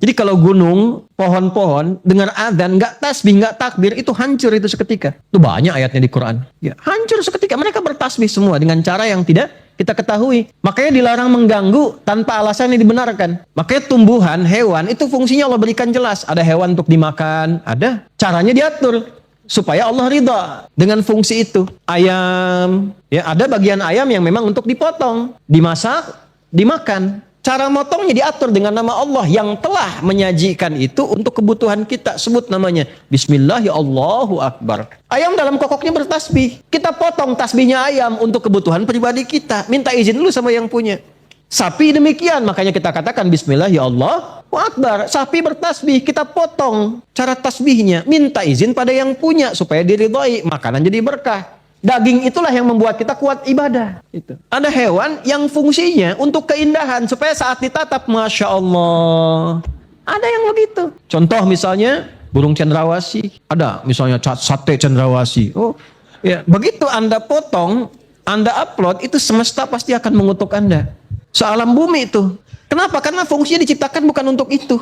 Jadi kalau gunung, pohon-pohon, dengar adzan, nggak tasbih, nggak takbir, itu hancur itu seketika. Itu banyak ayatnya di Quran. Ya, hancur seketika. Mereka bertasbih semua dengan cara yang tidak kita ketahui. Makanya dilarang mengganggu tanpa alasan yang dibenarkan. Makanya tumbuhan, hewan, itu fungsinya Allah berikan jelas. Ada hewan untuk dimakan, ada caranya diatur supaya Allah ridha dengan fungsi itu. Ayam, ya ada bagian ayam yang memang untuk dipotong, dimasak, dimakan. Cara motongnya diatur dengan nama Allah yang telah menyajikan itu untuk kebutuhan kita. Sebut namanya Bismillah ya Allahu Akbar. Ayam dalam kokoknya bertasbih. Kita potong tasbihnya ayam untuk kebutuhan pribadi kita. Minta izin dulu sama yang punya. Sapi demikian, makanya kita katakan Bismillah ya Allahu Akbar. Sapi bertasbih, kita potong cara tasbihnya. Minta izin pada yang punya supaya diridhai. Makanan jadi berkah. Daging itulah yang membuat kita kuat ibadah. Itu. Ada hewan yang fungsinya untuk keindahan supaya saat ditatap, Masya Allah. Ada yang begitu. Contoh misalnya burung cendrawasih. Ada misalnya sate cendrawasih. Oh, ya begitu Anda potong, Anda upload, itu semesta pasti akan mengutuk Anda. Sealam bumi itu. Kenapa? Karena fungsinya diciptakan bukan untuk itu.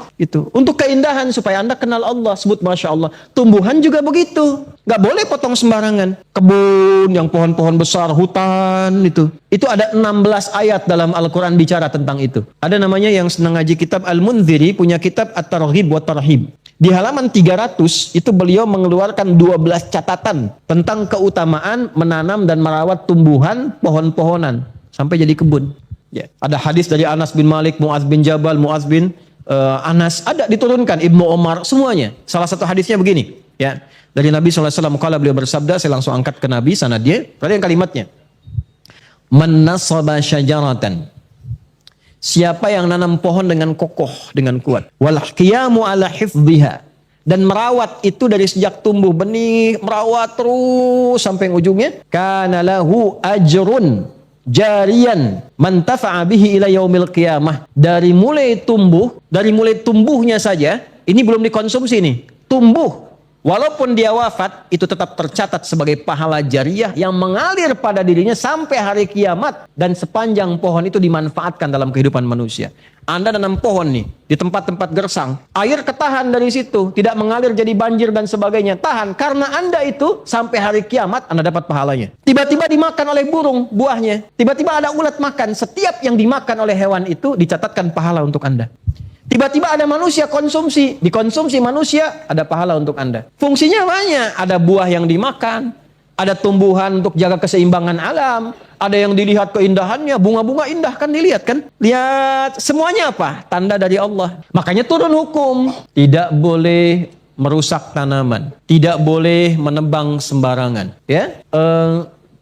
Untuk keindahan supaya Anda kenal Allah. Sebut Masya Allah. Tumbuhan juga begitu. Gak boleh potong sembarangan. Kebun yang pohon-pohon besar, hutan itu. Itu ada 16 ayat dalam Al-Quran bicara tentang itu. Ada namanya yang senang ngaji kitab Al-Munziri, punya kitab At-Targhib wa Tarhib. Di halaman 300 itu beliau mengeluarkan 12 catatan tentang keutamaan menanam dan merawat tumbuhan, pohon-pohonan sampai jadi kebun. Ya. Ada hadis dari Anas bin Malik, Muaz bin Jabal, Muaz bin Anas, ada diturunkan, Ibnu Umar, semuanya. Salah satu hadisnya begini, ya. Dari Nabi SAW, kala beliau bersabda, saya langsung angkat ke Nabi, sanadnya, perhatikan kalimatnya. Man nasaba syajaratan. Siapa yang nanam pohon dengan kokoh, dengan kuat. Wal qiyamu ala hifdhiha. Dan merawat itu dari sejak tumbuh benih, merawat terus sampai ujungnya. Kana lahu ajrun jarian mantafa'a bihi ila yaumil qiyamah. Dari mulai tumbuhnya saja, ini belum dikonsumsi nih, tumbuh, walaupun dia wafat, itu tetap tercatat sebagai pahala jariah yang mengalir pada dirinya sampai hari kiamat, dan sepanjang pohon itu dimanfaatkan dalam kehidupan manusia. Anda nanam pohon nih di tempat-tempat gersang, air ketahan dari situ, tidak mengalir jadi banjir dan sebagainya, tahan karena Anda itu sampai hari kiamat Anda dapat pahalanya. Tiba-tiba dimakan oleh burung buahnya, tiba-tiba ada ulat makan, setiap yang dimakan oleh hewan itu dicatatkan pahala untuk Anda. Tiba-tiba ada manusia konsumsi, dikonsumsi manusia, ada pahala untuk Anda. Fungsinya banyak, ada buah yang dimakan, ada tumbuhan untuk jaga keseimbangan alam, ada yang dilihat keindahannya, bunga-bunga indah kan dilihat kan? Lihat, semuanya apa? Tanda dari Allah. Makanya turun hukum, tidak boleh merusak tanaman, tidak boleh menebang sembarangan. Ya,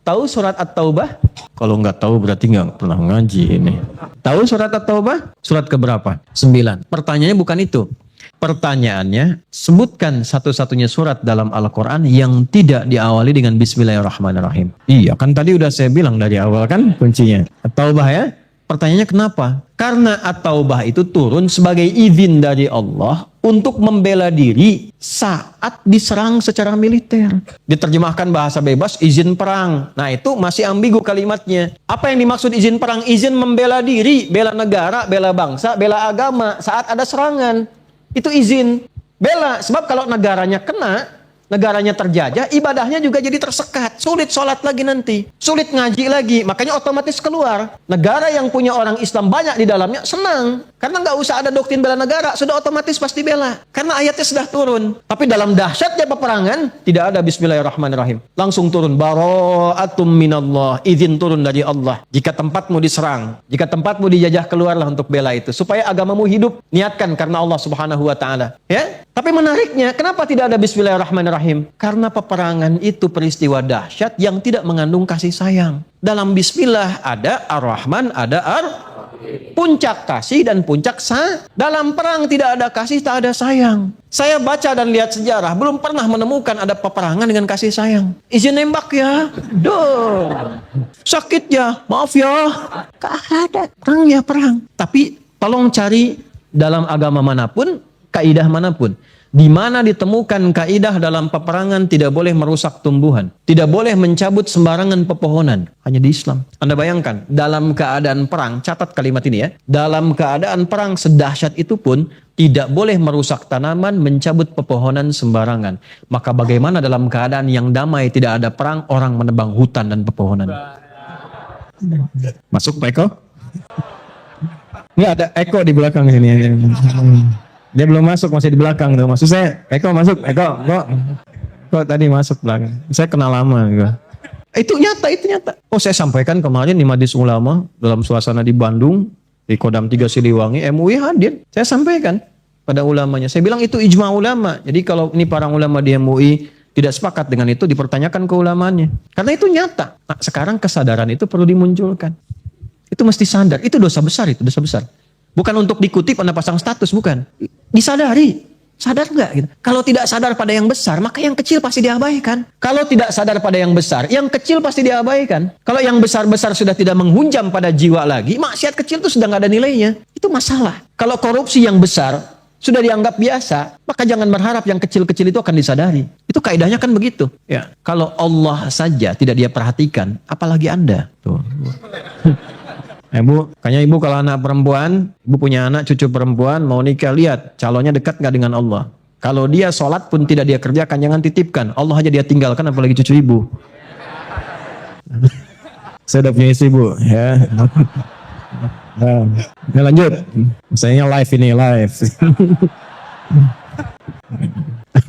tahu surat At-Taubah? Kalau nggak tahu berarti nggak pernah ngaji ini. Tahu surat At-Taubah? Surat keberapa? 9. Pertanyaannya bukan itu. Pertanyaannya, sebutkan satu-satunya surat dalam Al-Quran yang tidak diawali dengan Bismillahirrahmanirrahim. Iya, kan tadi udah saya bilang dari awal kan kuncinya. At-Taubah ya. Pertanyaannya kenapa? Karena At-Taubah itu turun sebagai izin dari Allah untuk membela diri saat diserang secara militer. Diterjemahkan bahasa bebas, izin perang. Nah itu masih ambigu kalimatnya. Apa yang dimaksud izin perang? Izin membela diri, bela negara, bela bangsa, bela agama saat ada serangan. Itu izin bela, sebab kalau negaranya kena, negaranya terjajah, ibadahnya juga jadi tersekat, sulit sholat lagi nanti, sulit ngaji lagi, makanya otomatis keluar. Negara yang punya orang Islam banyak di dalamnya senang, karena nggak usah ada doktrin bela negara, sudah otomatis pasti bela, karena ayatnya sudah turun. Tapi dalam dahsyatnya peperangan, tidak ada Bismillahirrahmanirrahim, langsung turun, bara'atum minallah, izin turun dari Allah. Jika tempatmu diserang, jika tempatmu dijajah, keluarlah untuk bela itu, supaya agamamu hidup, niatkan karena Allah Subhanahu wa Ta'ala. Ya, tapi menariknya, kenapa tidak ada Bismillahirrahmanirrahim? Karena peperangan itu peristiwa dahsyat yang tidak mengandung kasih sayang. Dalam Bismillah ada Ar-Rahman, ada puncak kasih dan puncak dalam perang tidak ada kasih, tak ada sayang. Saya baca dan lihat sejarah, belum pernah menemukan ada peperangan dengan kasih sayang. Izin nembak ya, sakit ya, maaf ya, gak ada. Perang ya perang. Tapi tolong cari dalam agama manapun, kaidah manapun, di mana ditemukan kaidah dalam peperangan tidak boleh merusak tumbuhan, tidak boleh mencabut sembarangan pepohonan, hanya di Islam. Anda bayangkan, dalam keadaan perang, catat kalimat ini ya, dalam keadaan perang sedahsyat itu pun, Tidak boleh merusak tanaman, mencabut pepohonan sembarangan. Maka bagaimana dalam keadaan yang damai, tidak ada perang, orang menebang hutan dan pepohonan. Masuk Pak Eko? Ini ada Eko di belakang sini. Dia belum masuk, masih di belakang tuh. Maksud saya, Eko masuk, Eko tadi masuk belakang. Saya kenal lama gitu. Itu nyata. Oh, saya sampaikan kemarin di Majelis Ulama dalam suasana di Bandung, di Kodam 3 Siliwangi, MUI hadir. Saya sampaikan pada ulamanya. Saya bilang itu ijma ulama. Jadi kalau ini para ulama di MUI tidak sepakat dengan itu, dipertanyakan ke ulamanya. Karena itu nyata. Nah, sekarang kesadaran itu perlu dimunculkan. Itu mesti sadar. Itu dosa besar, itu dosa besar. Bukan untuk dikutip Anda pasang status, bukan. Disadari. Sadar nggak? Gitu. Kalau tidak sadar pada yang besar, maka yang kecil pasti diabaikan. Kalau tidak sadar pada yang besar, yang kecil pasti diabaikan. Kalau yang besar-besar sudah tidak menghunjam pada jiwa lagi, maksiat kecil itu sudah nggak ada nilainya. Itu masalah. Kalau korupsi yang besar sudah dianggap biasa, maka jangan berharap yang kecil-kecil itu akan disadari. Itu kaidahnya kan begitu. Ya. Kalau Allah saja tidak dia perhatikan, apalagi Anda. Tuh. Ibu, kayaknya ibu kalau anak perempuan, ibu punya anak cucu perempuan, mau nikah, lihat calonnya dekat nggak dengan Allah. Kalau dia sholat pun tidak dia kerjakan, jangan titipkan. Allah aja dia tinggalkan, apalagi cucu ibu. Saya udah punya istri, Bu. Ya. Nah, lanjut. Misalnya live ini, live.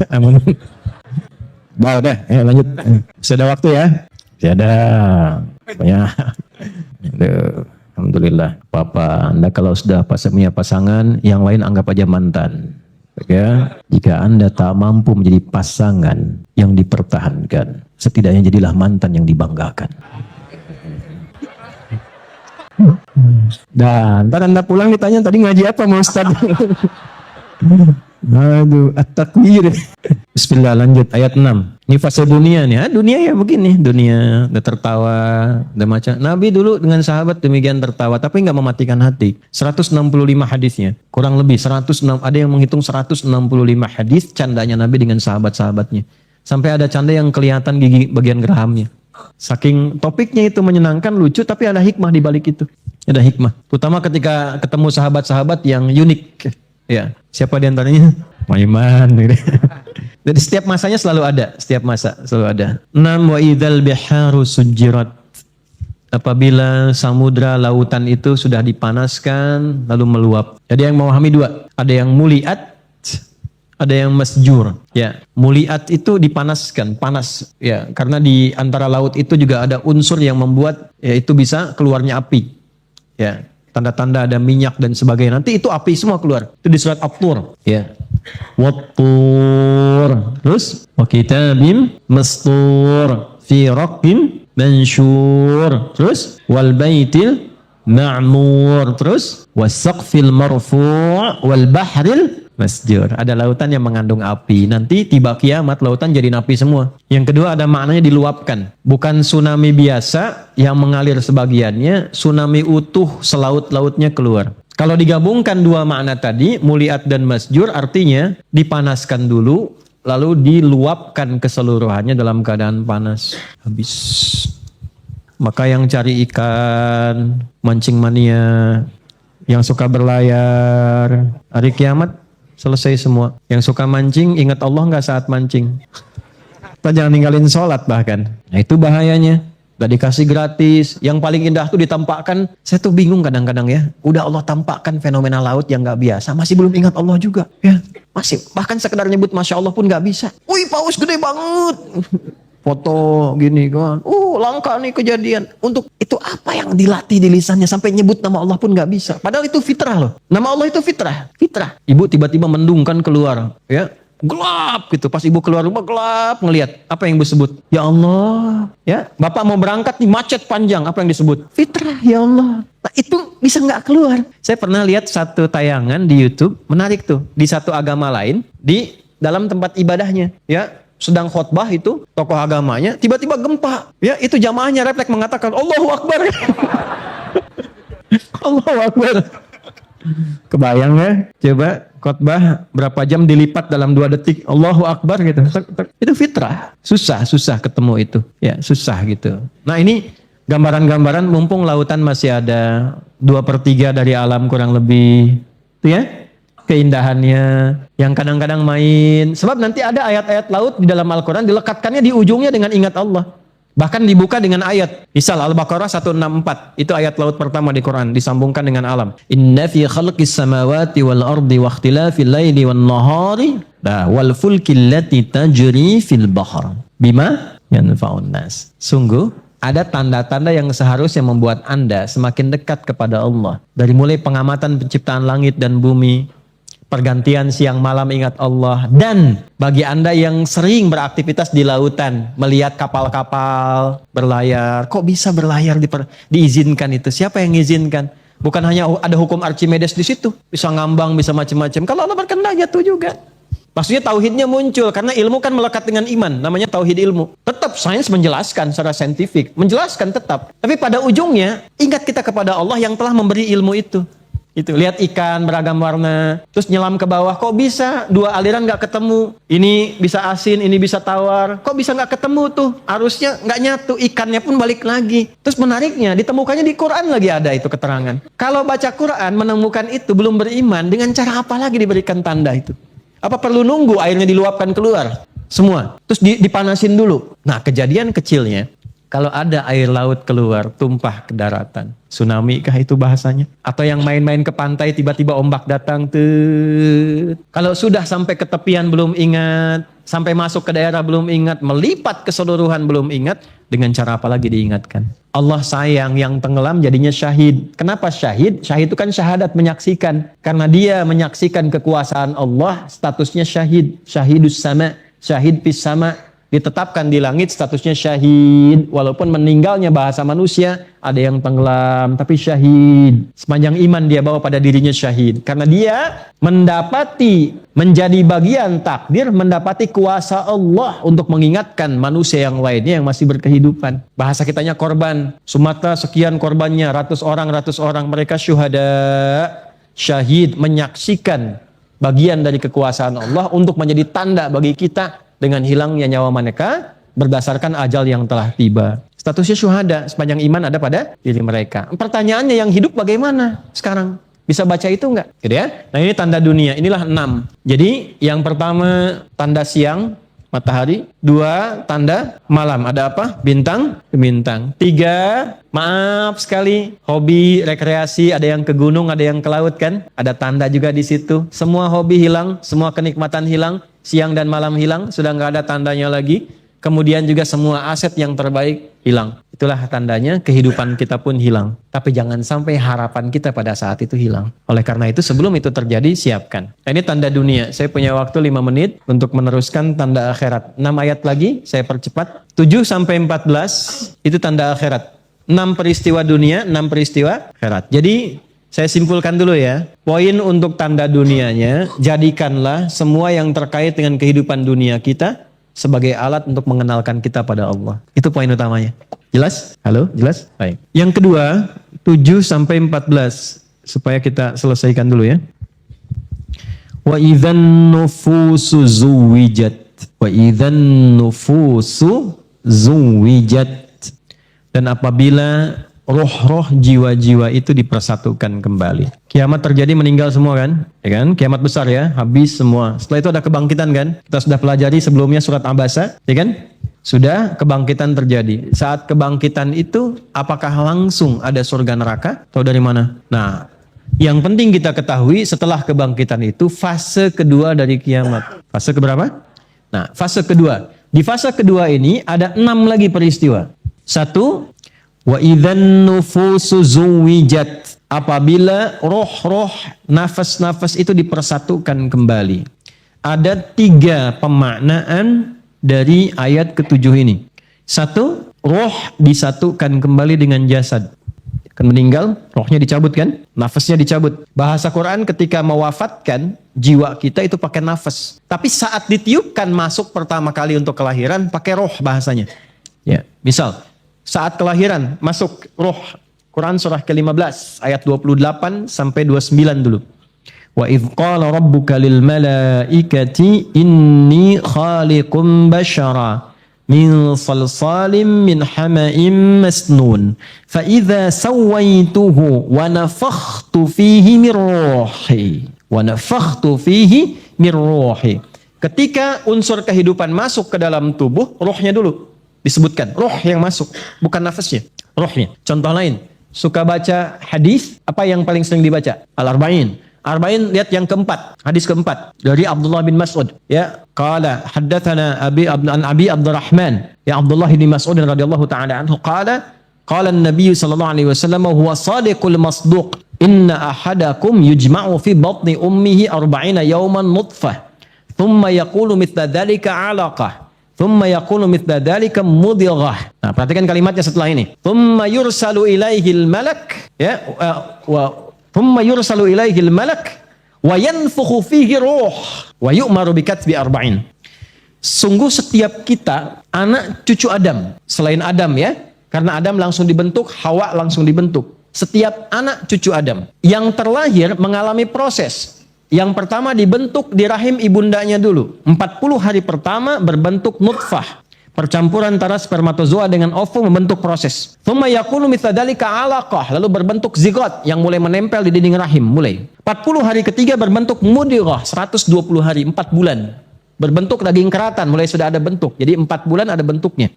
Aman. Bawa deh, lanjut. Sudah waktu ya? Tidak. Banyak. Alhamdulillah. Papa, Anda kalau sudah punya pasangan, yang lain anggap aja mantan. Ya, jika Anda tak mampu menjadi pasangan yang dipertahankan, setidaknya jadilah mantan yang dibanggakan. Dan ntar Anda pulang ditanya tadi ngaji apa Mas Ustaz? Aduh, at-takbir. Bismillah, lanjut ayat 6. Ini fase dunia nih. Dunia ya begini, dunia udah tertawa, udah macam. Nabi dulu dengan sahabat demikian tertawa, tapi nggak mematikan hati. 165 hadisnya, kurang lebih 106. Ada yang menghitung 165 hadis candanya Nabi dengan sahabat-sahabatnya. Sampai ada canda yang kelihatan gigi bagian gerahamnya. Saking topiknya itu menyenangkan, lucu, tapi ada hikmah di balik itu. Ada hikmah. Terutama ketika ketemu sahabat-sahabat yang unik. Ya, siapa di antaranya? Maiman. Jadi setiap masanya selalu ada, setiap masa selalu ada. 6 wa idzal biharu sujirat. Apabila samudra lautan itu sudah dipanaskan lalu meluap. Jadi yang memahami dua, ada yang muliat, ada yang masjur. Ya, muliat itu dipanaskan, panas. Ya, karena di antara laut itu juga ada unsur yang membuat ya itu bisa keluarnya api. Ya. Tanda-tanda ada minyak dan sebagainya. Nanti itu api semua keluar. Itu di surat At-Tur. Ya. Wat-Tur. Terus wa kitabim mastur fi raqqin mansyur. Terus wal baitil ma'mur. Terus was-saqfil marfu' wal bahril masjur. Ada lautan yang mengandung api. Nanti tiba kiamat lautan jadi api semua. Yang kedua ada maknanya diluapkan. Bukan tsunami biasa yang mengalir sebagiannya, tsunami utuh selaut-lautnya keluar. Kalau digabungkan dua makna tadi, muliat dan masjur, artinya dipanaskan dulu, lalu diluapkan keseluruhannya dalam keadaan panas. Habis. Maka yang cari ikan, mancing mania, yang suka berlayar, hari kiamat selesai semua. Yang suka mancing, ingat Allah nggak saat mancing. Kita jangan ninggalin sholat bahkan. Nah itu bahayanya. Gak dikasih gratis. Yang paling indah tuh ditampakkan. Saya tuh bingung kadang-kadang ya. Udah Allah tampakkan fenomena laut yang gak biasa. Masih belum ingat Allah juga. Ya, masih. Bahkan sekedar nyebut Masya Allah pun gak bisa. Wih paus gede banget. Foto gini kan. Langka nih kejadian. Untuk itu apa yang dilatih di lisannya. Sampai nyebut nama Allah pun gak bisa. Padahal itu fitrah loh. Nama Allah itu fitrah. Fitrah. Ibu tiba-tiba mendung kan keluar. Ya. Gelap gitu. Pas ibu keluar rumah gelap ngelihat. Apa yang ibu sebut? Ya Allah. Ya. Bapak mau berangkat nih macet panjang. Apa yang disebut? Fitrah ya Allah. Nah itu bisa nggak keluar. Saya pernah lihat satu tayangan di YouTube. Menarik tuh. Di satu agama lain. Di dalam tempat ibadahnya. Ya. Sedang khotbah itu. Tokoh agamanya. Tiba-tiba gempa. Ya. Itu jamaahnya refleks mengatakan. Allahu Akbar. Allahu Akbar. Kebayang ya, coba khotbah berapa jam dilipat dalam 2 detik, Allahu Akbar gitu. Itu fitrah, susah ketemu itu, ya susah gitu. Nah ini gambaran-gambaran mumpung lautan masih ada 2/3 dari alam kurang lebih, itu ya. keindahannya, yang kadang-kadang main. Sebab nanti ada ayat-ayat laut di dalam Al-Quran dilekatkannya di ujungnya dengan ingat Allah. Bahkan dibuka dengan ayat. Misal Al-Baqarah 164. Itu ayat laut pertama di Quran. Disambungkan dengan alam. Inna fi khalqis samawati wal ardi wa ikhtilafil laili wan nahari wal fulki allati tajri fil bahr. Bima yanfa'un nas. Sungguh ada tanda-tanda yang seharusnya membuat Anda semakin dekat kepada Allah. Dari mulai pengamatan penciptaan langit dan bumi, pergantian siang malam ingat Allah, dan bagi Anda yang sering beraktivitas di lautan, melihat kapal-kapal berlayar, kok bisa berlayar diizinkan itu? Siapa yang izinkan? Bukan hanya ada hukum Archimedes di situ, bisa ngambang, bisa macam-macam. Kalau Allah berkehendak jatuh juga. Maksudnya tauhidnya muncul karena ilmu kan melekat dengan iman, namanya tauhid ilmu. Tetap sains menjelaskan secara saintifik, menjelaskan tetap. Tapi pada ujungnya ingat kita kepada Allah yang telah memberi ilmu itu. Itu lihat ikan beragam warna, terus nyelam ke bawah, kok bisa dua aliran nggak ketemu? Ini bisa asin, ini bisa tawar. Kok bisa nggak ketemu tuh? Arusnya nggak nyatu, ikannya pun balik lagi. Terus menariknya, ditemukannya di Quran lagi ada itu keterangan. Kalau baca Quran menemukan itu belum beriman, dengan cara apa lagi diberikan tanda itu? Apa perlu nunggu airnya diluapkan keluar? Semua. Terus dipanasin dulu. Nah, kejadian kecilnya, kalau ada air laut keluar, tumpah ke daratan. Tsunami kah itu bahasanya? Atau yang main-main ke pantai, tiba-tiba ombak datang. Kalau sudah sampai ke tepian belum ingat, sampai masuk ke daerah belum ingat, melipat keseluruhan belum ingat, dengan cara apa lagi diingatkan? Allah sayang yang tenggelam jadinya syahid. Kenapa syahid? Syahid itu kan syahadat, menyaksikan. Karena dia menyaksikan kekuasaan Allah, statusnya syahid. Syahidus sama, syahid fis sama. Ditetapkan di langit statusnya syahid. Walaupun meninggalnya bahasa manusia, ada yang tenggelam, tapi syahid. Sepanjang iman dia bawa pada dirinya syahid. Karena dia mendapati, menjadi bagian takdir, mendapati kuasa Allah untuk mengingatkan manusia yang lainnya yang masih berkehidupan. Bahasa kitanya korban. Sumatera sekian korbannya, ratus orang, mereka syuhada, syahid, menyaksikan bagian dari kekuasaan Allah untuk menjadi tanda bagi kita dengan hilangnya nyawa mereka berdasarkan ajal yang telah tiba. Statusnya syuhada, sepanjang iman ada pada diri mereka. Pertanyaannya yang hidup bagaimana sekarang? Bisa baca itu enggak? Gitu ya. Nah, ini tanda dunia, inilah 6. Jadi yang pertama tanda siang, matahari. 2, tanda malam. Ada apa? Bintang. 3, maaf sekali, hobi, rekreasi, ada yang ke gunung, ada yang ke laut kan? Ada tanda juga di situ. Semua hobi hilang, semua kenikmatan hilang, siang dan malam hilang, sudah nggak ada tandanya lagi. Kemudian juga semua aset yang terbaik hilang. Itulah tandanya kehidupan kita pun hilang. Tapi jangan sampai harapan kita pada saat itu hilang. Oleh karena itu sebelum itu terjadi, siapkan. Nah, ini tanda dunia. Saya punya waktu 5 menit untuk meneruskan tanda akhirat. 6 ayat lagi, saya percepat. 7-14 itu tanda akhirat. 6 peristiwa dunia, 6 peristiwa akhirat. Jadi saya simpulkan dulu ya. Poin untuk tanda dunianya, jadikanlah semua yang terkait dengan kehidupan dunia kita sebagai alat untuk mengenalkan kita pada Allah. Itu poin utamanya. Jelas? Halo? Jelas? Baik. Yang kedua, 7-14. Supaya kita selesaikan dulu ya. Wa idzan nufusu zuwijat. Wa idzan nufusu zuwijat. Dan apabila roh-roh jiwa-jiwa itu dipersatukan kembali. Kiamat terjadi, meninggal semua kan? Ya kan? Kiamat besar ya, habis semua. Setelah itu ada kebangkitan kan? Kita sudah pelajari sebelumnya surat Abasa, ya kan? Sudah kebangkitan terjadi. Saat kebangkitan itu apakah langsung ada surga neraka atau dari mana? Nah, yang penting kita ketahui setelah kebangkitan itu fase kedua dari kiamat. Fase keberapa? Nah, fase kedua. Di fase kedua ini ada 6 lagi peristiwa. 1, wa idzan nufusu zuwijat, apabila roh-roh, nafas-nafas itu dipersatukan kembali. Ada 3 pemaknaan dari ayat ke-7 ini. 1, roh disatukan kembali dengan jasad. Kan meninggal, rohnya dicabut kan? Nafasnya dicabut. Bahasa Quran ketika mewafatkan jiwa kita itu pakai nafas. Tapi saat ditiupkan masuk pertama kali untuk kelahiran pakai roh bahasanya. Ya, misal saat kelahiran masuk roh. Quran surah ke-15 ayat 28 sampai 29 dulu. Wa idz qala rabbuka lil malaikati inni khaliqum bashara min salsalim min hama'im masnun fa idza sawaituhu wa nafakhtu fihi min ruhi wa nafakhtu fihi min ruhi. Ketika unsur kehidupan masuk ke dalam tubuh, rohnya dulu disebutkan. Roh yang masuk, bukan nafasnya, rohnya. Contoh lain, suka baca hadis, apa yang paling sering dibaca? Al-Arba'in. Arba'in, lihat yang keempat, hadis keempat dari Abdullah bin Mas'ud. Ya, qala haddatsana Abi Abdurrahman, ya Abdullah bin Mas'ud radhiyallahu taala anhu qala an-nabiy sallallahu alaihi wasallam huwa shadiqul masduq. Inna ahadakum yujma'u fi batni ummihi 40 yawman nutfah. Thumma yaqulu mithla dhalika 'alaqah. Thumma yaqulu mithla dhalika mudghah. Nah, perhatikan kalimatnya setelah ini. Thumma yursalu ilaihil malak, ya, thumma yursalu ilaihil malak wa yanfukhu fihi ruh wa yu'maru bi katbi 40. Sungguh setiap kita anak cucu Adam, selain Adam ya, karena Adam langsung dibentuk, Hawa langsung dibentuk. Setiap anak cucu Adam yang terlahir mengalami proses. Yang pertama dibentuk di rahim ibundanya dulu. 40 hari pertama berbentuk nutfah. Percampuran antara spermatozoa dengan ovum membentuk proses. Tsumma yakunu mithla dzalika 'alaqah, lalu berbentuk zigot yang mulai menempel di dinding rahim, mulai. 40 hari ketiga berbentuk mudghah, 120 hari, 4 bulan. Berbentuk daging keratan, mulai sudah ada bentuk. Jadi 4 bulan ada bentuknya.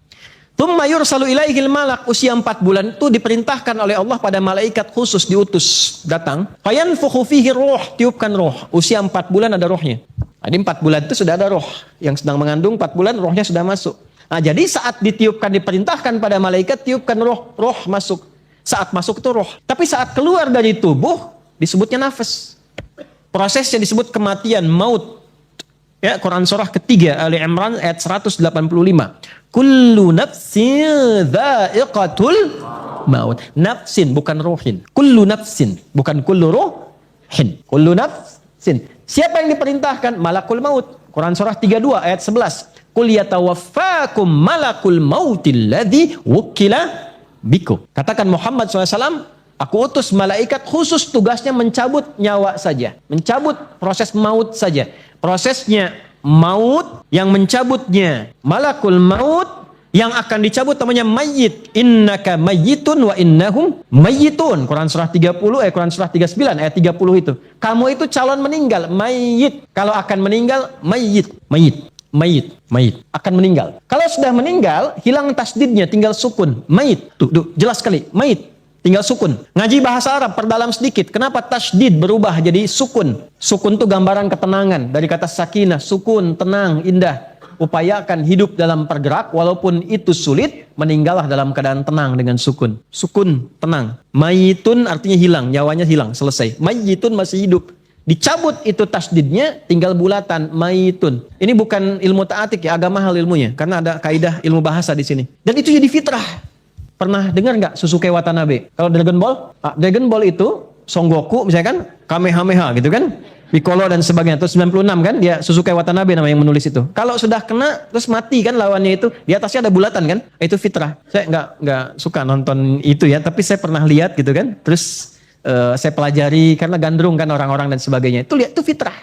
Tsumma yursalu ilaihil malak, usia 4 bulan itu diperintahkan oleh Allah pada malaikat khusus diutus datang. Fayanfukhu fihi ruh, tiupkan roh. Usia 4 bulan ada rohnya. Jadi 4 bulan itu sudah ada roh. Yang sedang mengandung 4 bulan rohnya sudah masuk. Nah, jadi saat ditiupkan diperintahkan pada malaikat tiupkan roh masuk. Saat masuk itu roh. Tapi saat keluar dari tubuh disebutnya nafas. Prosesnya disebut kematian, maut. Ya, Quran surah ketiga Ali Imran ayat 185. Kullu nafsin dha'iqatul maut. Nafsin bukan ruhin. Kullu nafsin bukan kullu ruhin. Kullu nafsin. Siapa yang diperintahkan? Malakul maut. Quran surah 32 ayat 11. Qul yatawaffakum malakul mautil ladzi wukila bikum. Katakan Muhammad SAW, aku utus malaikat khusus tugasnya mencabut nyawa saja. Mencabut proses maut saja. Prosesnya maut, yang mencabutnya malakul maut, yang akan dicabut namanya mayyit. Innaka mayyitun wa innahum mayyitun. Quran surah 30 Quran surah 39 ayat 30 itu. Kamu itu calon meninggal, mayyit. Kalau akan meninggal, mayyit. Akan meninggal. Kalau sudah meninggal, hilang tasdidnya, tinggal sukun. Mayyit. Tuh, jelas sekali. Mayyit. Tinggal sukun. Ngaji bahasa Arab, perdalam sedikit. Kenapa tasdid berubah jadi sukun? Sukun itu gambaran ketenangan. Dari kata sakinah, sukun, tenang, indah. Upayakan hidup dalam pergerak, walaupun itu sulit, meninggallah dalam keadaan tenang dengan sukun. Sukun, tenang. Mayitun artinya hilang, nyawanya hilang, selesai. Mayitun masih hidup. Dicabut itu tasdidnya, tinggal bulatan, mayitun. Ini bukan ilmu ta'atik ya, agak mahal ilmunya. Karena ada kaidah ilmu bahasa di sini. Dan itu jadi fitrah. Pernah dengar nggak Susuke Watanabe? Kalau Dragon Ball, Dragon Ball itu Son Goku misalkan, Kamehameha gitu kan, Piccolo dan sebagainya. Terus 96 kan, dia Susuke Watanabe nama yang menulis itu. Kalau sudah kena terus mati kan lawannya itu, di atasnya ada bulatan kan, itu fitrah. Saya nggak suka nonton itu ya, tapi saya pernah lihat gitu kan. Terus saya pelajari karena gandrung kan orang-orang dan sebagainya. Itu lihat itu fitrah.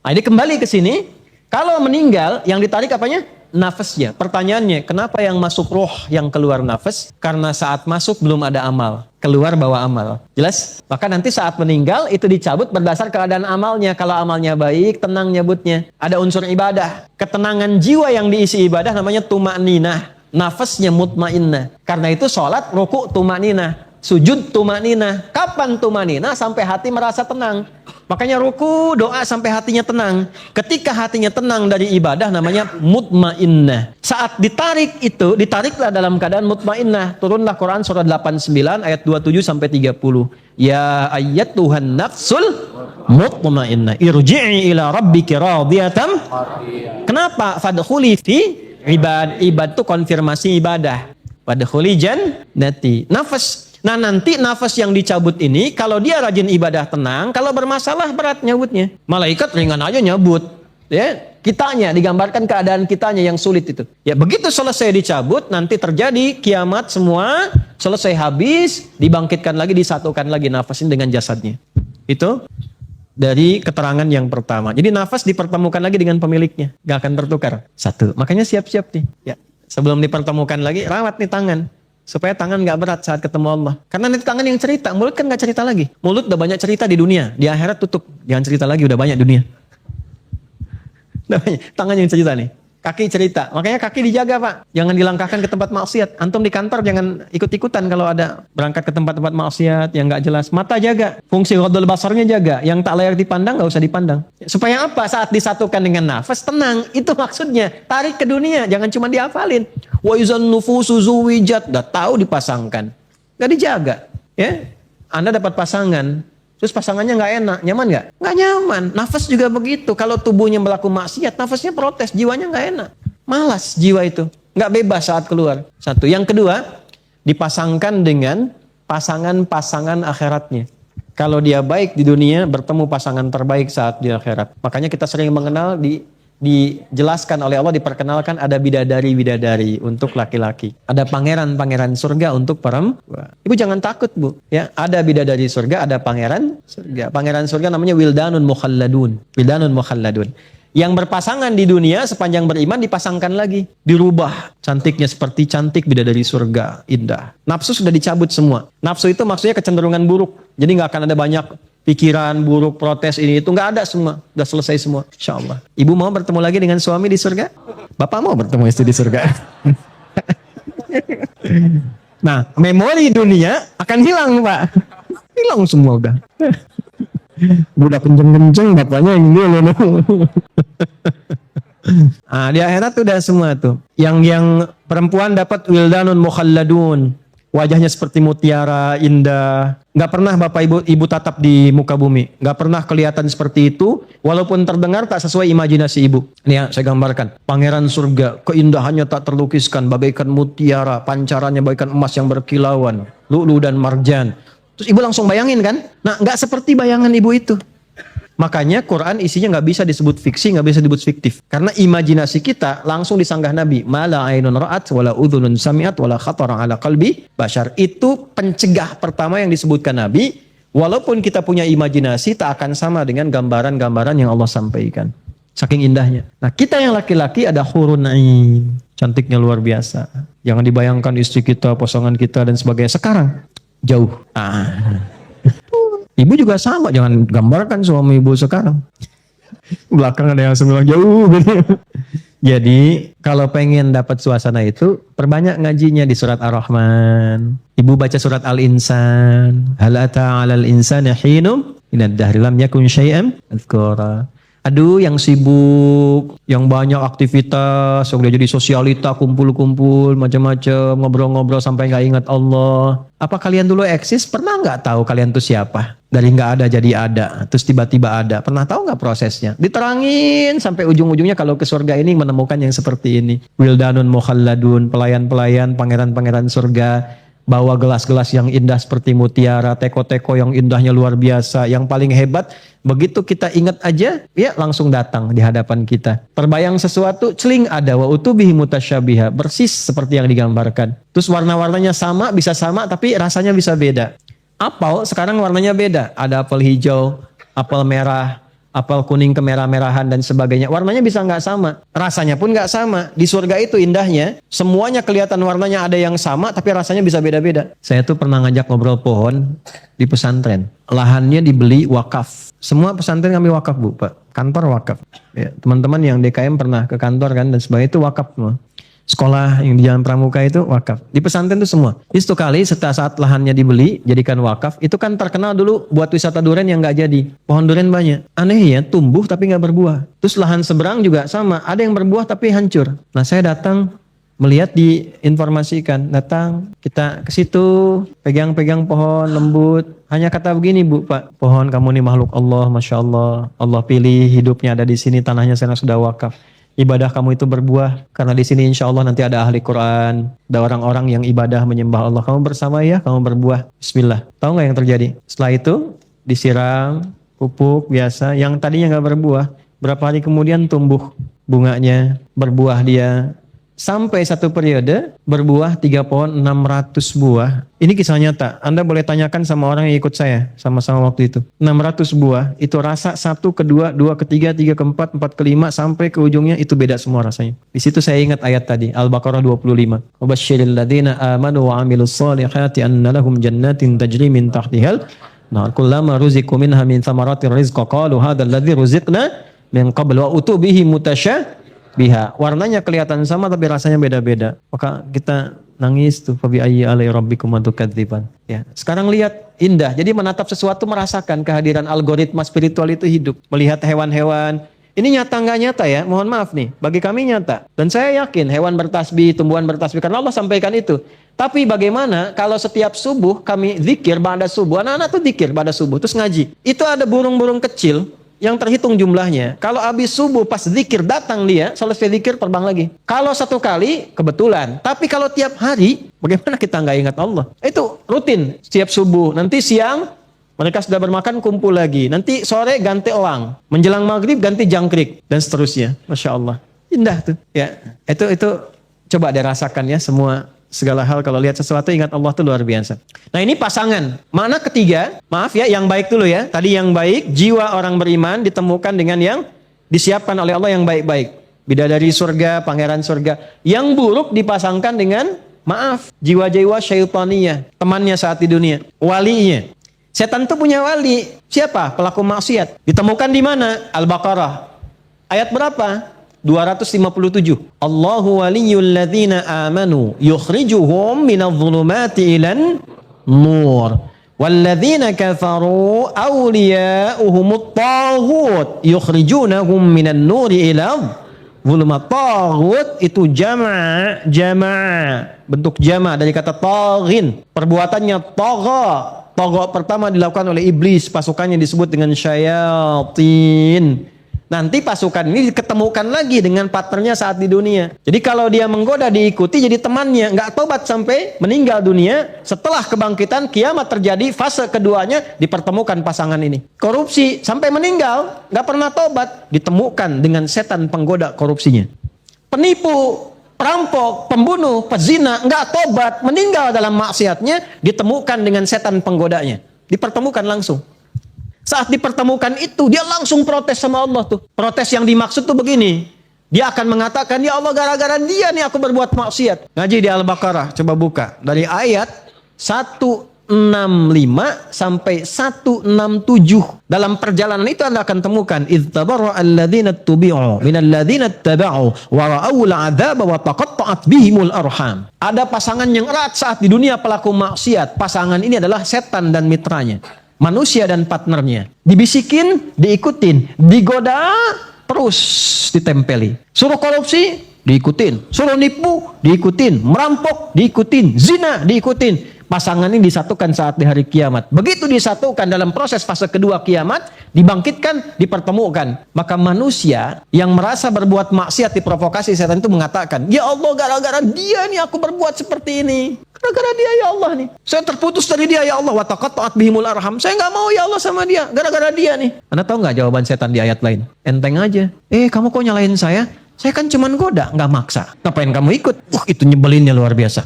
Nah, ini kembali ke sini. Kalau meninggal yang ditarik apanya? Nafasnya. Pertanyaannya, kenapa yang masuk roh yang keluar nafas? Karena saat masuk belum ada amal. Keluar bawa amal. Jelas? Maka nanti saat meninggal itu dicabut berdasar keadaan amalnya. Kalau amalnya baik, tenang nyabutnya. Ada unsur ibadah. Ketenangan jiwa yang diisi ibadah namanya tuma'ninah. Nafasnya mutmainnah. Karena itu sholat, ruku, tuma'ninah. Sujud tumanina. Kapan tumanina? Sampai hati merasa tenang. Makanya ruku, doa sampai hatinya tenang. Ketika hatinya tenang dari ibadah namanya mutmainnah. Saat ditarik itu, ditariklah dalam keadaan mutmainnah. Turunlah Quran surah 89 ayat 27 sampai 30. Ya ayyatuhan nafsul mutmainnah. Irji'i ila rabbiki radiyatan. Kenapa? Fadkhuli fi ibad. Ibad itu konfirmasi ibadah. Fadkhuli jannati. Nafas. Nah nanti nafas yang dicabut ini kalau dia rajin ibadah tenang, kalau bermasalah berat nyabutnya. Malaikat ringan aja nyabut. Ya, kitanya digambarkan keadaan kitanya yang sulit itu. Ya begitu selesai dicabut nanti terjadi kiamat semua, selesai habis, dibangkitkan lagi, disatukan lagi nafasin dengan jasadnya. Itu dari keterangan yang pertama. Jadi nafas dipertemukan lagi dengan pemiliknya, gak akan bertukar. Satu. Makanya siap-siap nih. Ya, sebelum dipertemukan lagi rawat nih tangan. Supaya tangan gak berat saat ketemu Allah. Karena nanti tangan yang cerita, mulut kan gak cerita lagi. Mulut udah banyak cerita di dunia, di akhirat tutup. Jangan cerita lagi, udah banyak dunia. Udah banyak. Tangan yang cerita nih. Kaki cerita, makanya kaki dijaga Pak. Jangan dilangkahkan ke tempat maksiat. Antum di kantor jangan ikut-ikutan kalau ada berangkat ke tempat-tempat maksiat yang gak jelas. Mata jaga, fungsi ghaddul basarnya jaga. Yang tak layak dipandang gak usah dipandang. Supaya apa? Saat disatukan dengan nafas, tenang. Itu maksudnya, tarik ke dunia. Jangan cuma dihafalin. Wa izan nufusu zuwijat, udah tahu dipasangkan. Gak dijaga. Ya, Anda dapat pasangan, terus pasangannya nggak enak, nyaman nggak? Nggak nyaman. Nafas juga begitu. Kalau tubuhnya berlaku maksiat, nafasnya protes, jiwanya nggak enak. Malas jiwa itu, nggak bebas saat keluar. Satu. Yang kedua, dipasangkan dengan pasangan-pasangan akhiratnya. Kalau dia baik di dunia, bertemu pasangan terbaik saat di akhirat. Makanya kita sering mengenal dijelaskan oleh Allah, diperkenalkan ada bidadari-bidadari untuk laki-laki. Ada pangeran-pangeran surga untuk perempuan. Ibu jangan takut Bu. Ya, ada bidadari surga, ada pangeran surga. Pangeran surga namanya Wildanun Mukhalladun. Wildanun Mukhalladun. Yang berpasangan di dunia sepanjang beriman dipasangkan lagi. Dirubah. Cantiknya seperti cantik bidadari surga. Indah. Nafsu sudah dicabut semua. Nafsu itu maksudnya kecenderungan buruk. Jadi nggak akan ada banyak pikiran buruk, protes ini itu nggak ada semua, udah selesai semua, insya Allah. Ibu mau bertemu lagi dengan suami di surga? Bapak mau bertemu istri di surga? Nah, memori dunia akan hilang Pak, hilang semua udah. Udah kenceng-kenceng bapaknya yang ini loh. Nah, di akhirat udah semua tuh. Yang perempuan dapat wildanun mukhalladun. Wajahnya seperti mutiara, indah. Gak pernah Bapak Ibu tatap di muka bumi. Gak pernah kelihatan seperti itu. Walaupun terdengar tak sesuai imajinasi Ibu. Ini ya, saya gambarkan. Pangeran surga, keindahannya tak terlukiskan. Bagaikan mutiara, pancarannya bagaikan emas yang berkilauan. Lu'lu dan marjan. Terus Ibu langsung bayangin kan? Nah, gak seperti bayangan Ibu itu. Makanya Quran isinya nggak bisa disebut fiksi, nggak bisa disebut fiktif. Karena imajinasi kita langsung disanggah Nabi. Mala ainun ra'at, wala udhunun sami'at, wala khatara ala qalbi bashar. Itu pencegah pertama yang disebutkan Nabi. Walaupun kita punya imajinasi, tak akan sama dengan gambaran-gambaran yang Allah sampaikan. Saking indahnya. Nah, kita yang laki-laki ada hurun ain. Cantiknya luar biasa. Jangan dibayangkan istri kita, pasangan kita, dan sebagainya. Sekarang, jauh. Ibu juga sama, jangan gambarkan suami ibu sekarang. Belakang ada yang bilang jauh. Jadi kalau pengen dapat suasana itu, perbanyak ngajinya di surat Ar-Rahman. Ibu baca surat Al-Insan. Hal ata 'alal insani hinum minad dahri lam yakun syai'an adzkura. Aduh, yang sibuk, yang banyak aktivitas, yang udah jadi sosialita, kumpul-kumpul, macam-macam, ngobrol-ngobrol sampai nggak ingat Allah. Apa kalian dulu eksis? Pernah nggak tahu kalian tuh siapa? Dari nggak ada jadi ada, terus tiba-tiba ada. Pernah tahu nggak prosesnya? Diterangin sampai ujung-ujungnya kalau ke surga ini menemukan yang seperti ini. Wildanun mukhalladun, pelayan-pelayan, pangeran-pangeran surga. Bawa gelas-gelas yang indah seperti mutiara, teko-teko yang indahnya luar biasa. Yang paling hebat, begitu kita ingat aja, ya langsung datang di hadapan kita. Terbayang sesuatu, celing ada, wa utubihi mutasyabiha, persis seperti yang digambarkan. Terus warna-warnanya sama, bisa sama, tapi rasanya bisa beda. Apel sekarang warnanya beda, ada apel hijau, apel merah, apel kuning kemerah-merahan dan sebagainya. Warnanya bisa nggak sama, rasanya pun nggak sama. Di surga itu indahnya, semuanya kelihatan warnanya ada yang sama, tapi rasanya bisa beda-beda. Saya tuh pernah ngajak ngobrol pohon di pesantren. Lahannya dibeli wakaf. Semua pesantren kami wakaf Bu, Pak. Kantor wakaf. Ya, teman-teman yang DKM pernah ke kantor kan dan sebagainya itu wakaf semua. Sekolah yang di Jalan Pramuka itu wakaf. Di pesantren itu semua. Itu kali setelah saat lahannya dibeli, jadikan wakaf, itu kan terkenal dulu buat wisata durian yang nggak jadi. Pohon durian banyak. Aneh ya, tumbuh tapi nggak berbuah. Terus lahan seberang juga sama. Ada yang berbuah tapi hancur. Nah saya datang, melihat diinformasikan. Datang, kita ke situ, pegang-pegang pohon lembut. Hanya kata begini Bu, Pak. Pohon kamu ini makhluk Allah, Masya Allah. Allah pilih hidupnya ada di sini, tanahnya sekarang sudah wakaf. Ibadah kamu itu berbuah karena di sini insya Allah nanti ada ahli Quran, ada orang-orang yang ibadah menyembah Allah. Kamu bersama ya, kamu berbuah. Bismillah. Tahu nggak yang terjadi? Setelah itu disiram, pupuk biasa. Yang tadinya nggak berbuah, berapa hari kemudian tumbuh bunganya, berbuah dia. sampai satu periode berbuah 3 pohon 600 buah. Ini kisah nyata. Anda boleh tanyakan sama orang yang ikut saya sama-sama waktu itu. 600 buah itu rasa 1, kedua, 2, ketiga, 3, keempat, 4, kelima sampai ke ujungnya itu beda semua rasanya. Di situ saya ingat ayat tadi Al-Baqarah 25. Wabasyiril ladzina amanu wa 'amilus solihati anna lahum jannatin tajri min tahtihal nar kullama ruziqu minha min thamaratir rizqa qalu hadzal ladzi ruziqna min qabl wa utubihi mutasyabiha. Warnanya kelihatan sama tapi rasanya beda-beda. Maka kita nangis tuh fabi ayyi alai rabbikum tukadziban. Ya, sekarang lihat indah. Jadi menatap sesuatu merasakan kehadiran algoritma spiritual itu hidup. Melihat hewan-hewan. Ini nyata nggak nyata ya? Mohon maaf nih. Bagi kami nyata. Dan saya yakin hewan bertasbih, tumbuhan bertasbih karena Allah sampaikan itu. Tapi bagaimana kalau setiap subuh kami zikir ba'da subuh. Anak-anak tuh zikir ba'da subuh terus ngaji. Itu ada burung-burung kecil yang terhitung jumlahnya. Kalau habis subuh pas zikir datang dia, selesai zikir terbang lagi. Kalau satu kali kebetulan, tapi kalau tiap hari bagaimana kita nggak ingat Allah? Itu rutin setiap subuh. Nanti siang mereka sudah bermakan kumpul lagi. Nanti sore ganti elang, menjelang maghrib ganti jangkrik dan seterusnya. Masya Allah, indah tuh. Ya, itu coba dirasakan ya semua. Segala hal kalau lihat sesuatu ingat Allah itu luar biasa. Nah ini pasangan. Makna ketiga, maaf ya yang baik dulu ya. Tadi yang baik, jiwa orang beriman ditemukan dengan yang disiapkan oleh Allah yang baik-baik. Bidadari surga, pangeran surga. Yang buruk dipasangkan dengan, maaf, jiwa-jiwa syaitaniyah. Temannya saat di dunia. Walinya. Setan itu punya wali. Siapa? Pelaku maksiat. Ditemukan di mana? Al-Baqarah. Ayat berapa? 257. Allahu waliyyul ladzina amanu yukhrijuhum minadh dhulumati ilan nur walladzina kafaru awliya'uhumut taghut yukhrijunahum minan nuri ila dhulumat. Taghut itu jama' bentuk jama' dari kata taghin. Perbuatannya tagha. Tagha pertama dilakukan oleh iblis, pasukannya disebut dengan syayatin. Nanti pasukan ini diketemukan lagi dengan partnernya saat di dunia. Jadi kalau dia menggoda diikuti jadi temannya. Nggak tobat sampai meninggal dunia. Setelah kebangkitan kiamat terjadi fase keduanya dipertemukan pasangan ini. Korupsi sampai meninggal nggak pernah tobat. Ditemukan dengan setan penggoda korupsinya. Penipu, perampok, pembunuh, pezina nggak tobat meninggal dalam maksiatnya. Ditemukan dengan setan penggodanya. Dipertemukan langsung. Saat dipertemukan itu dia langsung protes sama Allah tuh. Protes yang dimaksud tuh begini. Dia akan mengatakan, ya Allah gara-gara dia nih aku berbuat maksiat. Ngaji di Al-Baqarah, coba buka. Dari ayat 165 sampai 167. Dalam perjalanan itu Anda akan temukan. إِذْ تَبَرَّأَ الَّذِينَ اتُّبِعُوا مِنَ الَّذِينَ اتَّبَعُوا وَرَأَوُا الْعَذَابَ وَتَقَطَّعَتْ بِهِمُ الْأَرْحَامُ. Ada pasangan yang erat saat di dunia pelaku maksiat. Pasangan ini adalah setan dan mitranya. Manusia dan partnernya. Dibisikin, diikutin. Digoda, terus ditempeli. Suruh korupsi, diikutin. Suruh nipu, diikutin. Merampok, diikutin. Zina, diikutin. Pasangan ini disatukan saat di hari kiamat. Begitu disatukan dalam proses fase kedua kiamat, dibangkitkan, dipertemukan. Maka manusia yang merasa berbuat maksiat diprovokasi setan itu mengatakan, ya Allah gara-gara dia nih aku berbuat seperti ini. Gara-gara dia ya Allah nih. Saya terputus dari dia ya Allah. Wa taqatta'at bihimul arham. Saya nggak mau ya Allah sama dia. Gara-gara dia nih. Anda tahu nggak jawaban setan di ayat lain? Enteng aja. Kamu kok nyalain saya? Saya kan cuman goda, nggak maksa. Ngapain kamu ikut? Itu nyebelinnya luar biasa.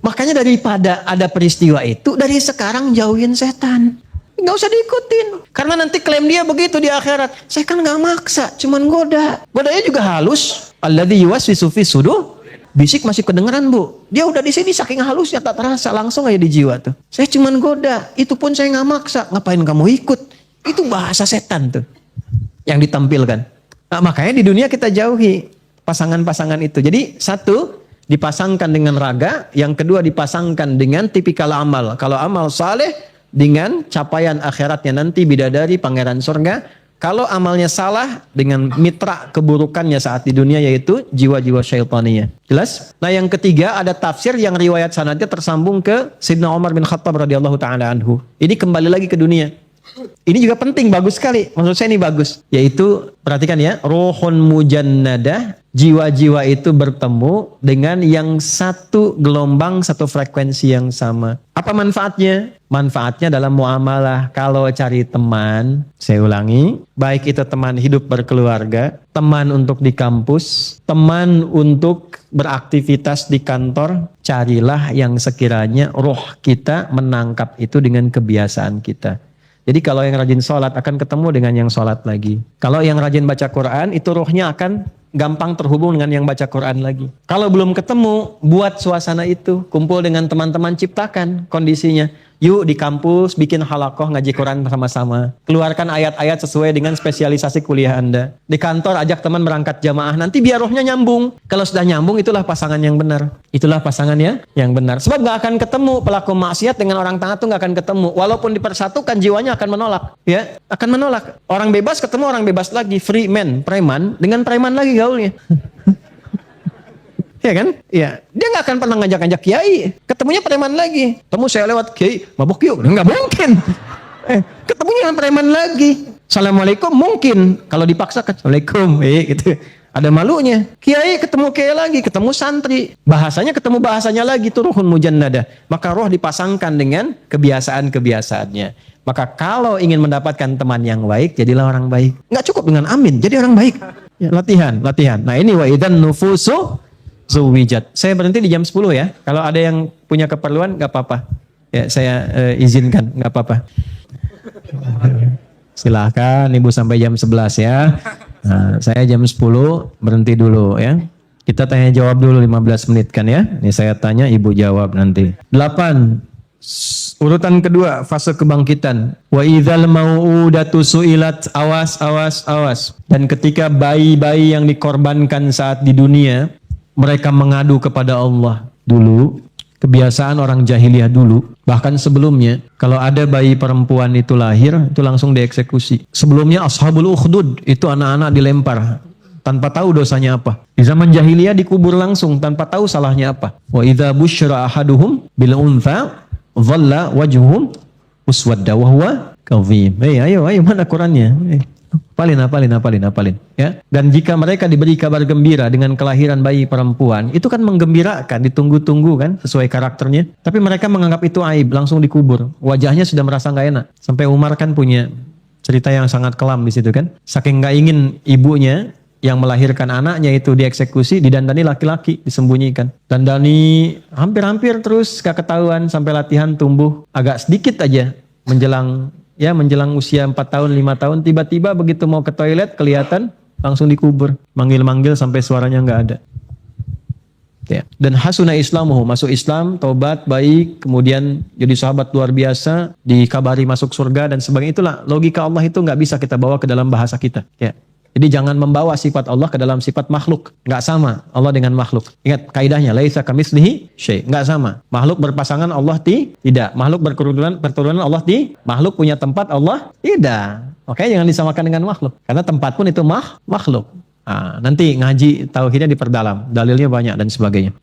Makanya daripada ada peristiwa itu, dari sekarang jauhin setan. Nggak usah diikutin. Karena nanti klaim dia begitu di akhirat. Saya kan nggak maksa, cuman goda. Godanya juga halus. Alladzi yuwaswisu fi sudur. Bisik masih kedengeran bu. Dia udah di sini saking halusnya tak terasa langsung aja di jiwa tuh. Saya cuman goda. Itu pun saya nggak maksa. Ngapain kamu ikut? Itu bahasa setan tuh yang ditampilkan. Nah, makanya di dunia kita jauhi pasangan-pasangan itu. Jadi satu dipasangkan dengan raga, yang kedua dipasangkan dengan tipikal amal. Kalau amal saleh dengan capaian akhiratnya nanti bidadari pangeran surga. Kalau amalnya salah dengan mitra keburukannya saat di dunia yaitu jiwa-jiwa syaitaniyah. Jelas? Nah yang ketiga ada tafsir yang riwayat sanadnya tersambung ke Sayyidina Umar bin Khattab radhiyallahu taala anhu. Ini kembali lagi ke dunia. Ini juga penting, bagus sekali. Menurut saya ini bagus. Yaitu, perhatikan ya, ruhun mujannadah, jiwa-jiwa itu bertemu dengan yang satu gelombang, satu frekuensi yang sama. Apa manfaatnya? Manfaatnya dalam muamalah. Kalau cari teman, saya ulangi, baik itu teman hidup berkeluarga, teman untuk di kampus, teman untuk beraktivitas di kantor, carilah yang sekiranya roh kita menangkap itu dengan kebiasaan kita. Jadi kalau yang rajin sholat akan ketemu dengan yang sholat lagi. Kalau yang rajin baca Quran, itu rohnya akan gampang terhubung dengan yang baca Quran lagi. Kalau belum ketemu, buat suasana itu. Kumpul dengan teman-teman, ciptakan kondisinya. Yuk di kampus bikin halakoh ngaji Quran bersama-sama. Keluarkan ayat-ayat sesuai dengan spesialisasi kuliah Anda. Di kantor ajak teman berangkat jamaah. Nanti biar rohnya nyambung. Kalau sudah nyambung, itulah pasangan yang benar. Itulah pasangannya yang benar. Sebab gak akan ketemu pelaku maksiat dengan orang taat tuh gak akan ketemu. Walaupun dipersatukan, jiwanya akan menolak. Ya, akan menolak. Orang bebas ketemu orang bebas lagi. Free man, preman, dengan preman lagi gaulnya. Ya kan? Ya, dia nggak akan pernah ngajak-ngajak kiai. Ketemunya preman lagi. Temu saya lewat kiai, mabuk yuk. Nggak mungkin. Ketemunya dengan preman lagi. Assalamualaikum mungkin. Kalau dipaksakan, assalamualaikum. Gitu. Ada malunya. Kiai ketemu kiai lagi, ketemu santri. Bahasanya ketemu bahasanya lagi. Itu ruhun mujannadah. Maka roh dipasangkan dengan kebiasaan-kebiasaannya. Maka kalau ingin mendapatkan teman yang baik, jadilah orang baik. Nggak cukup dengan amin, jadi orang baik. Ya, latihan. Nah ini wa idzan nufusu zuwijat. Saya berhenti di jam 10 ya. Kalau ada yang punya keperluan nggak apa-apa. Ya saya izinkan, nggak apa-apa. Silahkan Ibu sampai jam 11 ya. Nah, saya jam 10 berhenti dulu ya. Kita tanya jawab dulu 15 menit kan ya. Ini saya tanya, Ibu jawab nanti. 8. Urutan kedua, fase kebangkitan. Wa idzal mau'udatu su'ilat, awas. Dan ketika bayi-bayi yang dikorbankan saat di dunia, mereka mengadu kepada Allah dulu. Kebiasaan orang jahiliyah dulu, bahkan sebelumnya, kalau ada bayi perempuan itu lahir, itu langsung dieksekusi. Sebelumnya ashabul ukhdud, itu anak-anak dilempar tanpa tahu dosanya apa. Di zaman jahiliyah dikubur langsung tanpa tahu salahnya apa. Wa idza busyira ahaduhum bil untha dhalla wajhuhum muswadda wa huwa kadhim. Ayo mana Qurannya? Hafalin. Ya. Dan jika mereka diberi kabar gembira dengan kelahiran bayi perempuan, itu kan menggembirakan, ditunggu-tunggu kan, sesuai karakternya. Tapi mereka menganggap itu aib, langsung dikubur. Wajahnya sudah merasa nggak enak. Sampai Umar kan punya cerita yang sangat kelam di situ kan. Saking nggak ingin ibunya yang melahirkan anaknya itu dieksekusi, didandani laki-laki, disembunyikan. Dandani hampir-hampir terus gak ketahuan sampai latihan tumbuh agak sedikit aja menjelang usia 4 tahun, 5 tahun, tiba-tiba begitu mau ke toilet kelihatan langsung dikubur. Manggil-manggil sampai suaranya nggak ada. Ya. Dan hasuna islamuhu, masuk Islam, taubat, baik, kemudian jadi sahabat luar biasa, dikabari masuk surga dan sebagainya. Itulah logika Allah, itu nggak bisa kita bawa ke dalam bahasa kita. Ya. Jadi jangan membawa sifat Allah ke dalam sifat makhluk. Nggak sama Allah dengan makhluk. Ingat kaidahnya, laisa kamitslihi syai'. Nggak sama. Makhluk berpasangan, Allah tidak. Makhluk berketurunan Allah makhluk punya tempat, Allah tidak. Oke, jangan disamakan dengan makhluk. Karena tempat pun itu makhluk. Nah, nanti ngaji tauhidnya diperdalam. Dalilnya banyak dan sebagainya.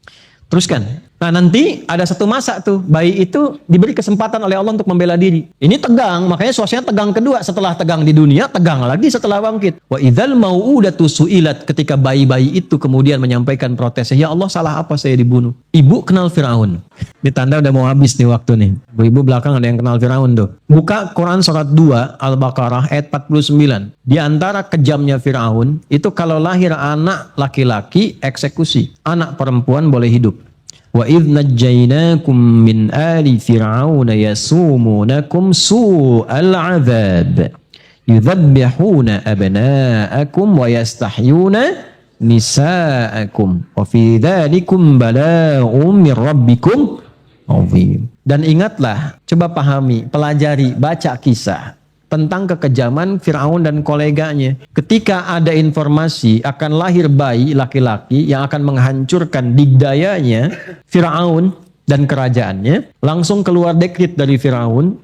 Teruskan. Nah nanti ada satu masa tuh, bayi itu diberi kesempatan oleh Allah untuk membela diri. Ini tegang, makanya suasananya tegang kedua. Setelah tegang di dunia, tegang lagi setelah bangkit. Wa idzal mau'udatu su'ilat, ketika bayi-bayi itu kemudian menyampaikan protesnya, ya Allah salah apa saya dibunuh? Ibu kenal Firaun. Ini tanda udah mau habis nih waktu nih. Ibu belakang ada yang kenal Firaun tuh. Buka Quran surat 2 Al-Baqarah ayat 49. Di antara kejamnya Firaun, itu kalau lahir anak laki-laki eksekusi. Anak perempuan boleh hidup. Wa idh najjaynakum min ali fir'auna yasumunakum su'al 'adzab yudhabbihuna abna'akum wa yastahyuna nisa'akum wa fi dzalikum bala'un min rabbikum 'adzim. Dan ingatlah, coba pahami, pelajari, baca kisah tentang kekejaman Firaun dan koleganya. Ketika ada informasi akan lahir bayi laki-laki yang akan menghancurkan digdayanya Firaun dan kerajaannya, langsung keluar dekrit dari Firaun,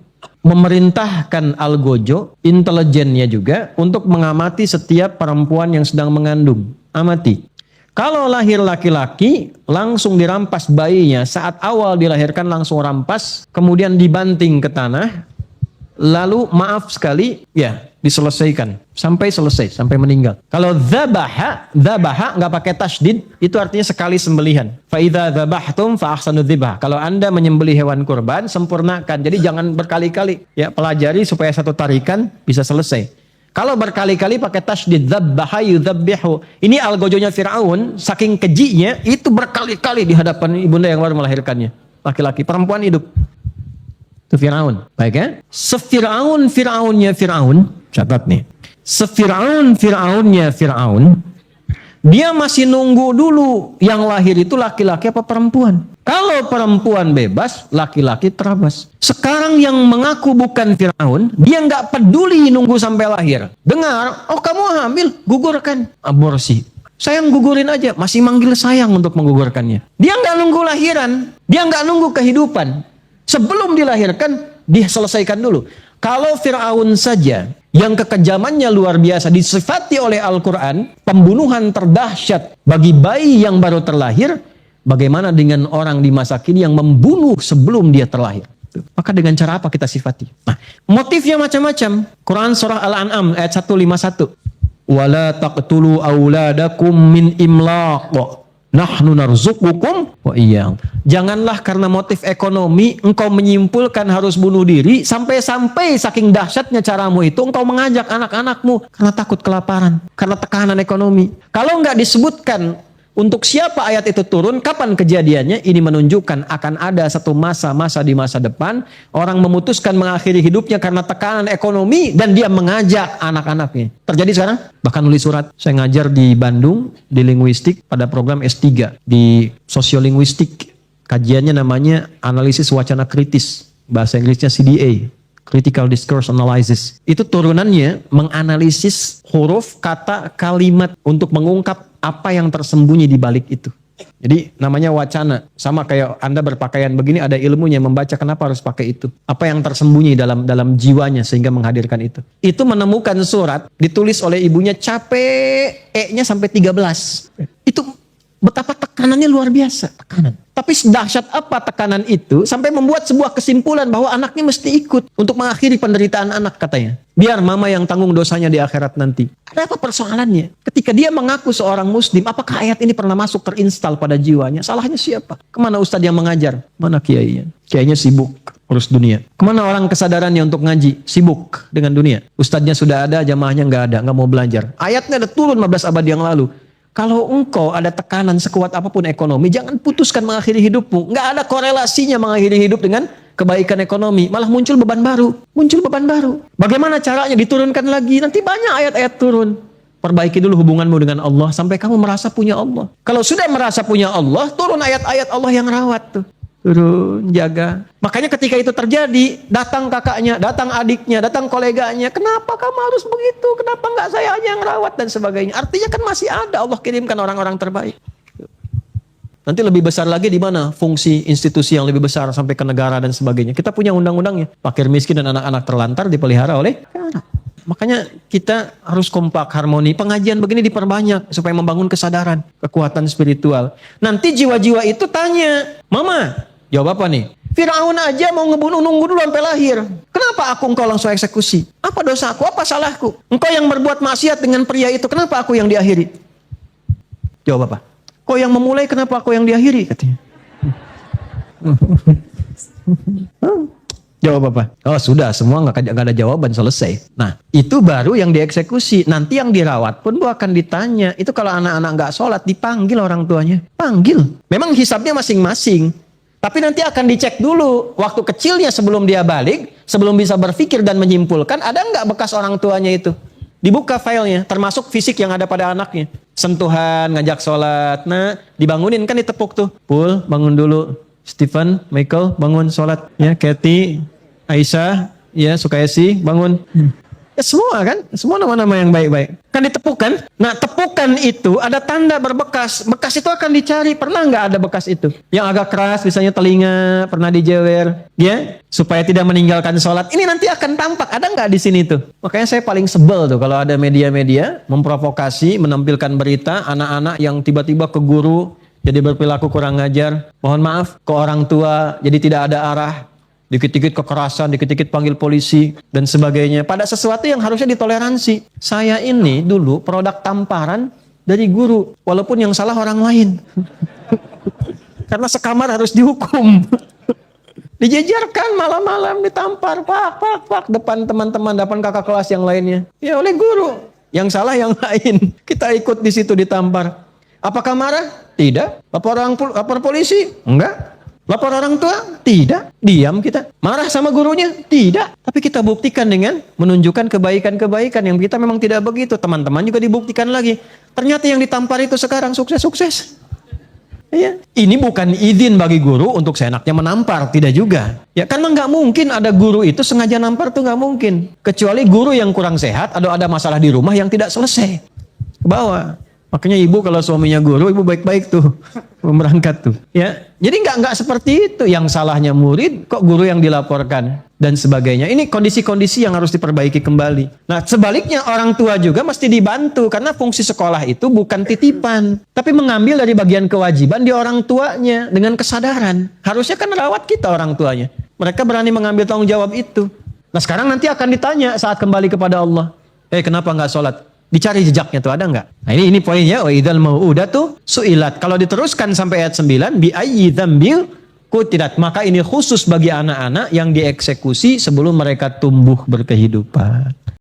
memerintahkan Algojo, intelijennya juga, untuk mengamati setiap perempuan yang sedang mengandung. Amati. Kalau lahir laki-laki, langsung dirampas bayinya. Saat awal dilahirkan langsung rampas, kemudian dibanting ke tanah, lalu maaf sekali, ya diselesaikan sampai selesai, sampai meninggal. Kalau dzabaha nggak pakai tasydid, itu artinya sekali sembelihan. Fa idza dzabahtum fa ahsanu dzibah. Kalau Anda menyembelih hewan kurban, sempurnakan. Jadi jangan berkali-kali. Ya, pelajari supaya satu tarikan bisa selesai. Kalau berkali-kali pakai tasydid, dzabbaha yudzabbihu. Ini algojonya Firaun, saking kejinya itu berkali-kali di hadapan ibunda yang baru melahirkannya. Laki-laki, perempuan hidup. Itu Firaun. Baik ya? Fir'aunnya Firaun, catat nih. Fir'aunnya Firaun, dia masih nunggu dulu yang lahir itu laki-laki apa perempuan. Kalau perempuan bebas, laki-laki terabas. Sekarang yang mengaku bukan Firaun, dia nggak peduli nunggu sampai lahir. Dengar, oh kamu hamil, gugurkan. Aborsi. Sayang gugurin aja, masih manggil sayang untuk menggugurkannya. Dia nggak nunggu lahiran, dia nggak nunggu kehidupan. Sebelum dilahirkan, diselesaikan dulu. Kalau Fir'aun saja, yang kekejamannya luar biasa, disifati oleh Al-Quran, pembunuhan terdahsyat bagi bayi yang baru terlahir, bagaimana dengan orang di masa kini yang membunuh sebelum dia terlahir? Maka dengan cara apa kita sifati? Nah, motifnya macam-macam. Quran surah Al-An'am ayat 151. Wala taqtulu auladakum min imlaq. Nahnu narzuqukum wa iyyahum. Janganlah karena motif ekonomi engkau menyimpulkan harus bunuh diri, sampai-sampai saking dahsyatnya caramu itu engkau mengajak anak-anakmu karena takut kelaparan, karena tekanan ekonomi. Kalau enggak disebutkan untuk siapa ayat itu turun, kapan kejadiannya, ini menunjukkan akan ada satu masa-masa di masa depan orang memutuskan mengakhiri hidupnya karena tekanan ekonomi dan dia mengajak anak-anaknya. Terjadi sekarang? Bahkan nulis surat. Saya ngajar di Bandung di linguistik pada program S3 di sosiolinguistik. Kajiannya namanya analisis wacana kritis. Bahasa Inggrisnya CDA. Critical Discourse Analysis. Itu turunannya menganalisis huruf, kata, kalimat untuk mengungkap apa yang tersembunyi di balik itu. Jadi namanya wacana. Sama kayak Anda berpakaian begini, ada ilmunya membaca kenapa harus pakai itu. Apa yang tersembunyi dalam jiwanya sehingga menghadirkan itu. Itu menemukan surat ditulis oleh ibunya capek, E-nya sampai 13. Itu betapa tekanannya luar biasa. Tekanan. Tapi dahsyat apa tekanan itu sampai membuat sebuah kesimpulan bahwa anaknya mesti ikut untuk mengakhiri penderitaan anak katanya. Biar mama yang tanggung dosanya di akhirat nanti. Ada apa persoalannya? Ketika dia mengaku seorang muslim, apakah ayat ini pernah masuk terinstal pada jiwanya? Salahnya siapa? Kemana ustadz yang mengajar? Mana kiainya? Kiainya sibuk urus dunia. Kemana orang kesadarannya untuk ngaji? Sibuk dengan dunia. Ustadznya sudah ada, jamaahnya nggak mau belajar. Ayatnya ada turun 15 abad yang lalu. Kalau engkau ada tekanan sekuat apapun ekonomi, jangan putuskan mengakhiri hidupmu. Nggak ada korelasinya mengakhiri hidup dengan kebaikan ekonomi. Malah muncul beban baru. Bagaimana caranya? Diturunkan lagi. Nanti banyak ayat-ayat turun. Perbaiki dulu hubunganmu dengan Allah sampai kamu merasa punya Allah. Kalau sudah merasa punya Allah, turun ayat-ayat Allah yang rawat tuh. Turun, jaga. Makanya ketika itu terjadi, datang kakaknya, datang adiknya, datang koleganya. Kenapa kamu harus begitu? Kenapa nggak saya aja yang rawat dan sebagainya? Artinya kan masih ada Allah kirimkan orang-orang terbaik. Nanti lebih besar lagi di mana fungsi institusi yang lebih besar sampai ke negara dan sebagainya. Kita punya undang-undangnya. Fakir miskin dan anak-anak terlantar dipelihara oleh negara. Makanya kita harus kompak, harmoni. Pengajian begini diperbanyak supaya membangun kesadaran, kekuatan spiritual. Nanti jiwa-jiwa itu tanya, Mama, jawab apa nih? Firaun aja mau ngebunuh nunggu dulu sampai lahir. Kenapa engkau langsung eksekusi? Apa dosaku? Apa salahku? Engkau yang berbuat maksiat dengan pria itu, kenapa aku yang diakhiri? Jawab apa? Kau yang memulai, kenapa aku yang diakhiri? Katanya. Jawab apa? Oh sudah, semua nggak ada jawaban, selesai. Nah itu baru yang dieksekusi. Nanti yang dirawat pun akan ditanya. Itu kalau anak-anak nggak sholat dipanggil orang tuanya. Panggil. Memang hisabnya masing-masing. Tapi nanti akan dicek dulu. Waktu kecilnya sebelum dia balik, sebelum bisa berpikir dan menyimpulkan, ada nggak bekas orang tuanya itu? Dibuka filenya, termasuk fisik yang ada pada anaknya. Sentuhan, ngajak sholat. Nah dibangunin kan ditepuk tuh. Pul, bangun dulu. Stephen, Michael, bangun sholat. Ya, Kathy, Aisyah, ya, Sukaisi, bangun. Ya semua kan, semua nama-nama yang baik-baik. Kan ditepuk kan? Nah tepukan itu ada tanda berbekas. Bekas itu akan dicari. Pernah nggak ada bekas itu? Yang agak keras, misalnya telinga, pernah dijewer. Ya, supaya tidak meninggalkan sholat. Ini nanti akan tampak. Ada nggak di sini tuh? Makanya saya paling sebel tuh kalau ada media-media memprovokasi, menampilkan berita anak-anak yang tiba-tiba ke guru, jadi berperilaku kurang ajar. Mohon maaf, ke orang tua, jadi tidak ada arah. Dikit-dikit kekerasan, dikit-dikit panggil polisi, dan sebagainya. Pada sesuatu yang harusnya ditoleransi. Saya ini dulu produk tamparan dari guru, walaupun yang salah orang lain. Karena sekamar harus dihukum. Dijejerkan malam-malam, ditampar, pak, depan teman-teman, depan kakak kelas yang lainnya. Ya oleh guru. Yang salah yang lain. Kita ikut di situ ditampar. Apakah marah? Tidak. Lapor polisi? Enggak. Lapor orang tua? Tidak. Diam kita. Marah sama gurunya? Tidak. Tapi kita buktikan dengan menunjukkan kebaikan-kebaikan yang kita memang tidak begitu. Teman-teman juga dibuktikan lagi. Ternyata yang ditampar itu sekarang sukses-sukses. Ya. Ini bukan izin bagi guru untuk seenaknya menampar, tidak juga. Ya karena nggak mungkin ada guru itu sengaja nampar tuh nggak mungkin. Kecuali guru yang kurang sehat atau ada masalah di rumah yang tidak selesai. Ke bawah. Makanya ibu kalau suaminya guru, ibu baik-baik tuh berangkat tuh. Ya, jadi nggak seperti itu. Yang salahnya murid, kok guru yang dilaporkan dan sebagainya. Ini kondisi-kondisi yang harus diperbaiki kembali. Nah, sebaliknya orang tua juga mesti dibantu karena fungsi sekolah itu bukan titipan, tapi mengambil dari bagian kewajiban di orang tuanya dengan kesadaran. Harusnya kan rawat kita orang tuanya. Mereka berani mengambil tanggung jawab itu. Nah, sekarang nanti akan ditanya saat kembali kepada Allah. Kenapa nggak sholat? Dicari jejaknya tuh ada nggak? Nah ini poinnya. Wa idzal mau'udatu su'ilat. Kalau diteruskan sampai ayat 9, bi ayyi dzambil qutilat. Maka ini khusus bagi anak-anak yang dieksekusi sebelum mereka tumbuh berkehidupan.